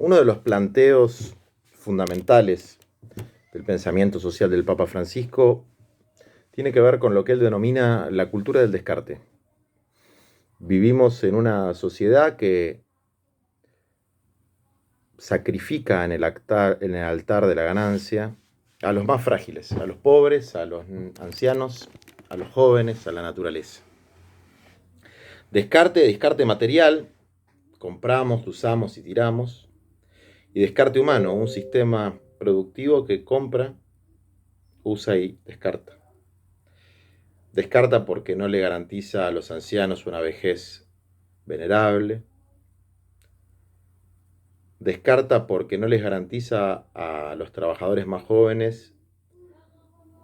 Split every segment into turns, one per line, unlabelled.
Uno de los planteos fundamentales del pensamiento social del Papa Francisco tiene que ver con lo que él denomina la cultura del descarte. Vivimos en una sociedad que sacrifica en el altar de la ganancia a los más frágiles, a los pobres, a los ancianos, a los jóvenes, a la naturaleza. Descarte material, compramos, usamos y tiramos. Y descarte humano, un sistema productivo que compra, usa y descarta. Descarta porque no le garantiza a los ancianos una vejez venerable. Descarta porque no les garantiza a los trabajadores más jóvenes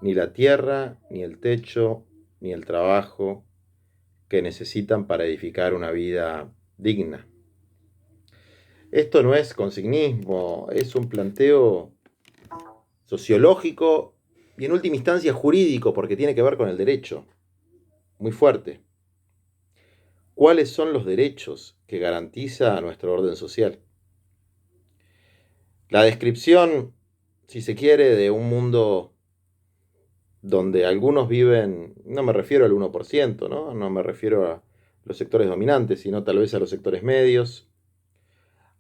ni la tierra, ni el techo, ni el trabajo que necesitan para edificar una vida digna. Esto no es consignismo, es un planteo sociológico y en última instancia jurídico, porque tiene que ver con el derecho, muy fuerte. ¿Cuáles son los derechos que garantiza nuestro orden social? La descripción, si se quiere, de un mundo donde algunos viven, no me refiero al 1%, no me refiero a los sectores dominantes, sino tal vez a los sectores medios,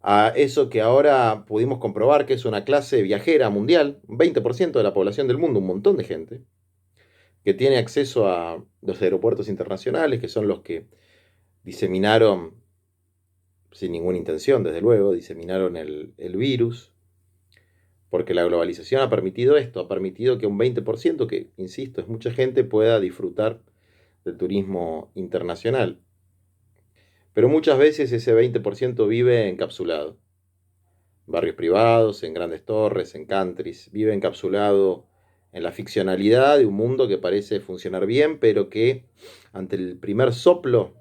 a eso que ahora pudimos comprobar que es una clase viajera mundial, un 20% de la población del mundo, un montón de gente, que tiene acceso a los aeropuertos internacionales, que son los que diseminaron, sin ninguna intención, desde luego, diseminaron el virus, porque la globalización ha permitido esto, ha permitido que un 20%, que insisto, es mucha gente, pueda disfrutar del turismo internacional. Pero muchas veces ese 20% vive encapsulado. Barrios privados, en grandes torres, en countries, vive encapsulado en la ficcionalidad de un mundo que parece funcionar bien, pero que ante el primer soplo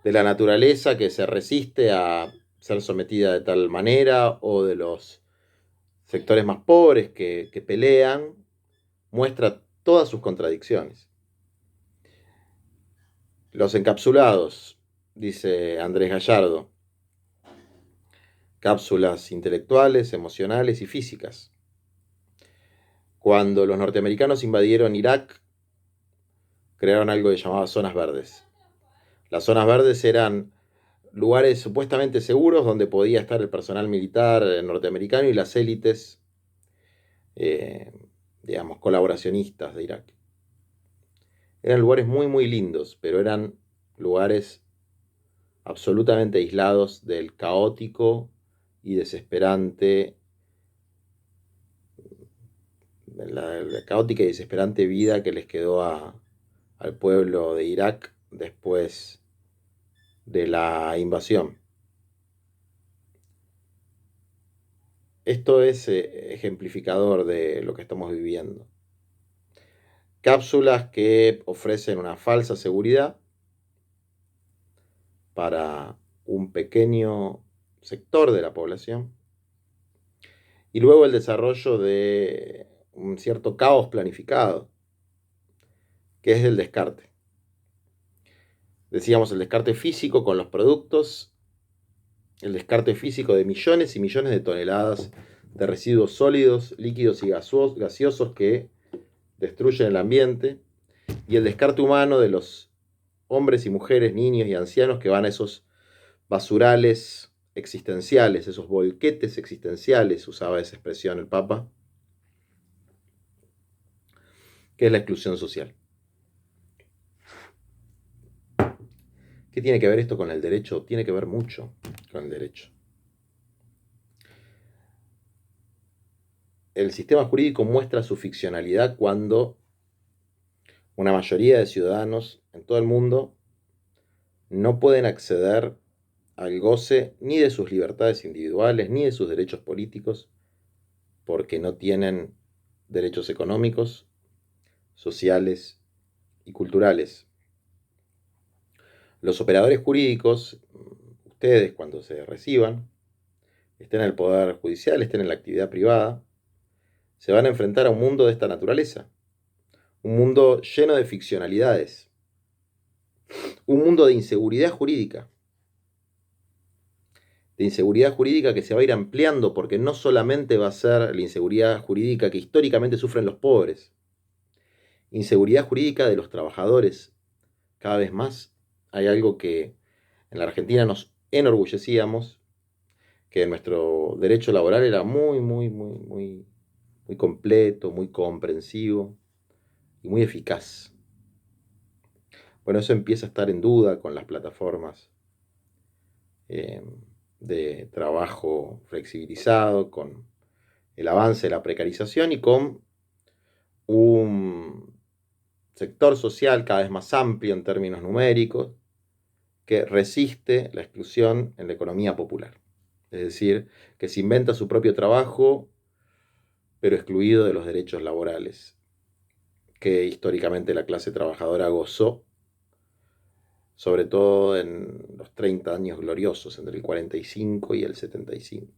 de la naturaleza que se resiste a ser sometida de tal manera, o de los sectores más pobres que pelean, muestra todas sus contradicciones. Los encapsulados, dice Andrés Gallardo, cápsulas intelectuales, emocionales y físicas. Cuando los norteamericanos invadieron Irak, crearon algo que llamaban zonas verdes. Las zonas verdes eran lugares supuestamente seguros donde podía estar el personal militar norteamericano y las élites, digamos, colaboracionistas de Irak. Eran lugares muy, muy lindos, pero eran lugares absolutamente aislados del caótico y desesperante, la caótica y desesperante vida que les quedó al pueblo de Irak después de la invasión. Esto es ejemplificador de lo que estamos viviendo. Cápsulas que ofrecen una falsa seguridad para un pequeño sector de la población y luego el desarrollo de un cierto caos planificado, que es el descarte. Decíamos el descarte físico con los productos, el descarte físico de millones y millones de toneladas de residuos sólidos, líquidos y gaseosos que destruyen el ambiente, y el descarte humano de los hombres y mujeres, niños y ancianos que van a esos basurales existenciales, esos volquetes existenciales, usaba esa expresión el Papa, que es la exclusión social. ¿Qué tiene que ver esto con el derecho? Tiene que ver mucho con el derecho. El sistema jurídico muestra su ficcionalidad cuando una mayoría de ciudadanos en todo el mundo no pueden acceder al goce ni de sus libertades individuales ni de sus derechos políticos porque no tienen derechos económicos, sociales y culturales. Los operadores jurídicos, ustedes cuando se reciban, estén en el poder judicial, estén en la actividad privada, se van a enfrentar a un mundo de esta naturaleza, un mundo lleno de ficcionalidades, un mundo de inseguridad jurídica, de inseguridad jurídica que se va a ir ampliando, porque no solamente va a ser la inseguridad jurídica que históricamente sufren los pobres, inseguridad jurídica de los trabajadores. Cada vez más hay algo que en la Argentina nos enorgullecíamos, que nuestro derecho laboral era muy completo, muy comprensivo y muy eficaz. Bueno, eso empieza a estar en duda con las plataformas eh, de trabajo flexibilizado, con el avance de la precarización y con un sector social cada vez más amplio en términos numéricos que resiste la exclusión en la economía popular. Es decir, que se inventa su propio trabajo, pero excluido de los derechos laborales que históricamente la clase trabajadora gozó, sobre todo en los 30 años gloriosos, entre el 45 y el 75,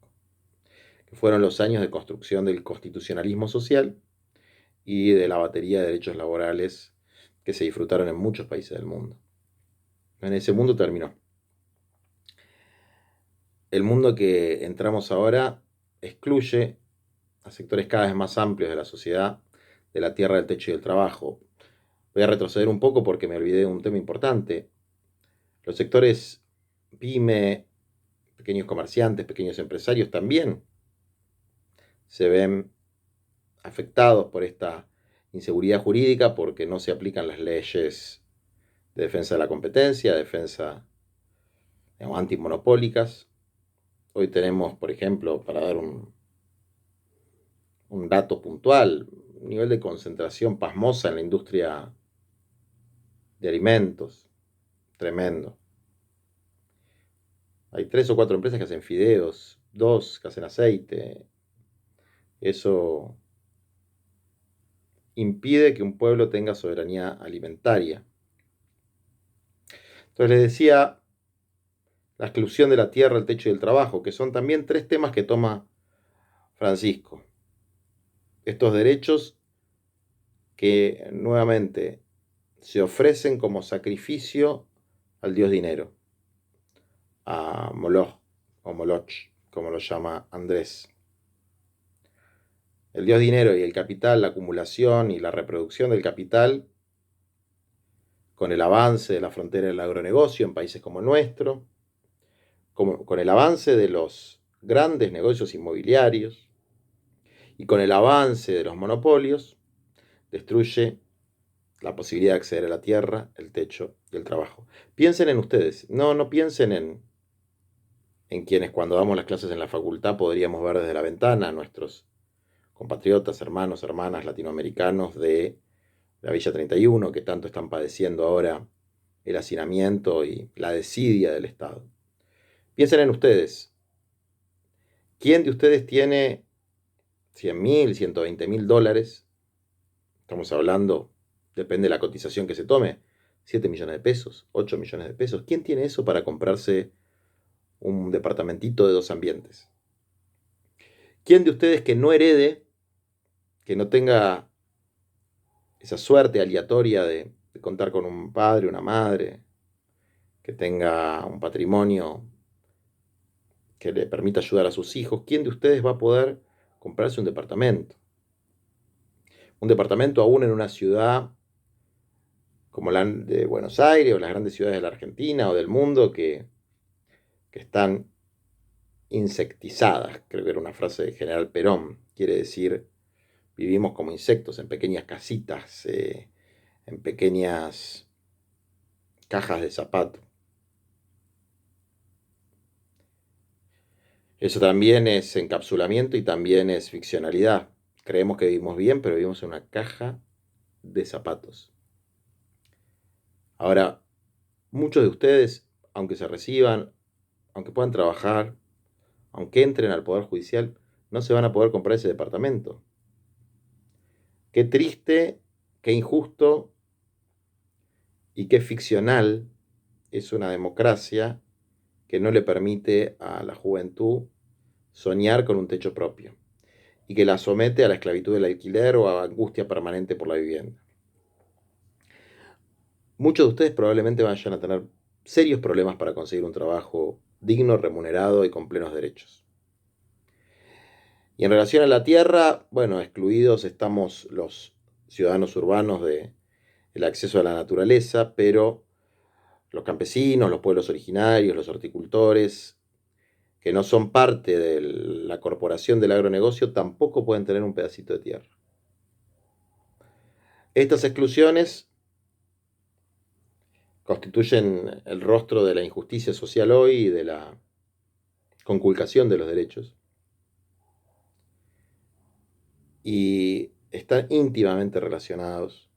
que fueron los años de construcción del constitucionalismo social y de la batería de derechos laborales que se disfrutaron en muchos países del mundo. En ese mundo terminó. El mundo que entramos ahora excluye a sectores cada vez más amplios de la sociedad de la tierra del techo y del trabajo. Voy a retroceder un poco porque me olvidé de un tema importante. Los sectores pyme, pequeños comerciantes, pequeños empresarios también se ven afectados por esta inseguridad jurídica porque no se aplican las leyes de defensa de la competencia, defensa antimonopólicas. Hoy tenemos, por ejemplo, para dar un dato puntual, un nivel de concentración pasmosa en la industria de alimentos, tremendo. Hay 3 o 4 empresas que hacen fideos, 2 que hacen aceite. Eso impide que un pueblo tenga soberanía alimentaria. Entonces les decía, la exclusión de la tierra, el techo y el trabajo, que son también 3 temas que toma Francisco. Estos derechos que nuevamente se ofrecen como sacrificio al dios dinero, a Moloch o Moloch, como lo llama Andrés. El dios dinero y el capital, la acumulación y la reproducción del capital, con el avance de la frontera del agronegocio en países como el nuestro, con el avance de los grandes negocios inmobiliarios y con el avance de los monopolios, destruye la posibilidad de acceder a la tierra, el techo y el trabajo. Piensen en ustedes, no piensen en quienes cuando damos las clases en la facultad podríamos ver desde la ventana a nuestros compatriotas, hermanos, hermanas latinoamericanos de la Villa 31, que tanto están padeciendo ahora el hacinamiento y la desidia del Estado. Piensen en ustedes. ¿Quién de ustedes tiene 100.000, 120.000 dólares? Estamos hablando, depende de la cotización que se tome, 7 millones de pesos, 8 millones de pesos. ¿Quién tiene eso para comprarse un departamentito de 2 ambientes? ¿Quién de ustedes que no herede, que no tenga esa suerte aleatoria de contar con un padre, una madre, que tenga un patrimonio que le permita ayudar a sus hijos, quién de ustedes va a poder comprarse un departamento? Un departamento aún en una ciudad como la de Buenos Aires o las grandes ciudades de la Argentina o del mundo que están insectizadas, creo que era una frase de General Perón, quiere decir vivimos como insectos en pequeñas casitas, en pequeñas cajas de zapato. Eso también es encapsulamiento y también es ficcionalidad. Creemos que vivimos bien, pero vivimos en una caja de zapatos. Ahora, muchos de ustedes, aunque se reciban, aunque puedan trabajar, aunque entren al Poder Judicial, no se van a poder comprar ese departamento. Qué triste, qué injusto y qué ficcional es una democracia que no le permite a la juventud soñar con un techo propio y que la somete a la esclavitud del alquiler o a angustia permanente por la vivienda. Muchos de ustedes probablemente vayan a tener serios problemas para conseguir un trabajo digno, remunerado y con plenos derechos. Y en relación a la tierra, bueno, excluidos estamos los ciudadanos urbanos del acceso a la naturaleza, pero los campesinos, los pueblos originarios, los horticultores, que no son parte de la corporación del agronegocio, tampoco pueden tener un pedacito de tierra. Estas exclusiones constituyen el rostro de la injusticia social hoy y de la conculcación de los derechos. Y están íntimamente relacionados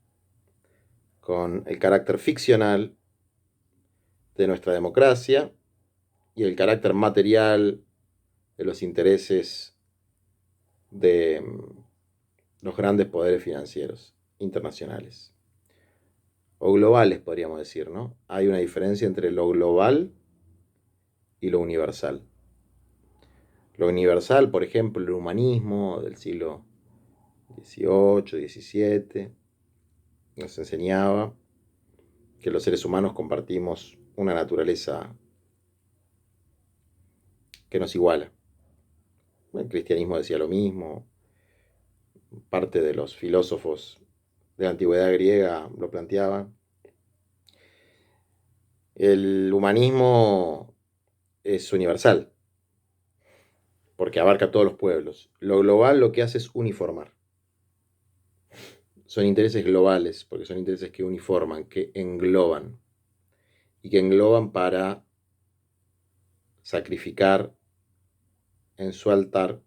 con el carácter ficcional de nuestra democracia y el carácter material de los intereses de los grandes poderes financieros internacionales. O globales, podríamos decir, ¿no? Hay una diferencia entre lo global y lo universal. Lo universal, por ejemplo, el humanismo del siglo XVIII, XVII, nos enseñaba que los seres humanos compartimos una naturaleza que nos iguala. El cristianismo decía lo mismo, parte de los filósofos de la antigüedad griega lo planteaban. El humanismo es universal, porque abarca a todos los pueblos. Lo global lo que hace es uniformar. Son intereses globales, porque son intereses que uniforman, que engloban, y que engloban para sacrificar en su altar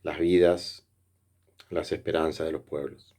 las vidas, las esperanzas de los pueblos.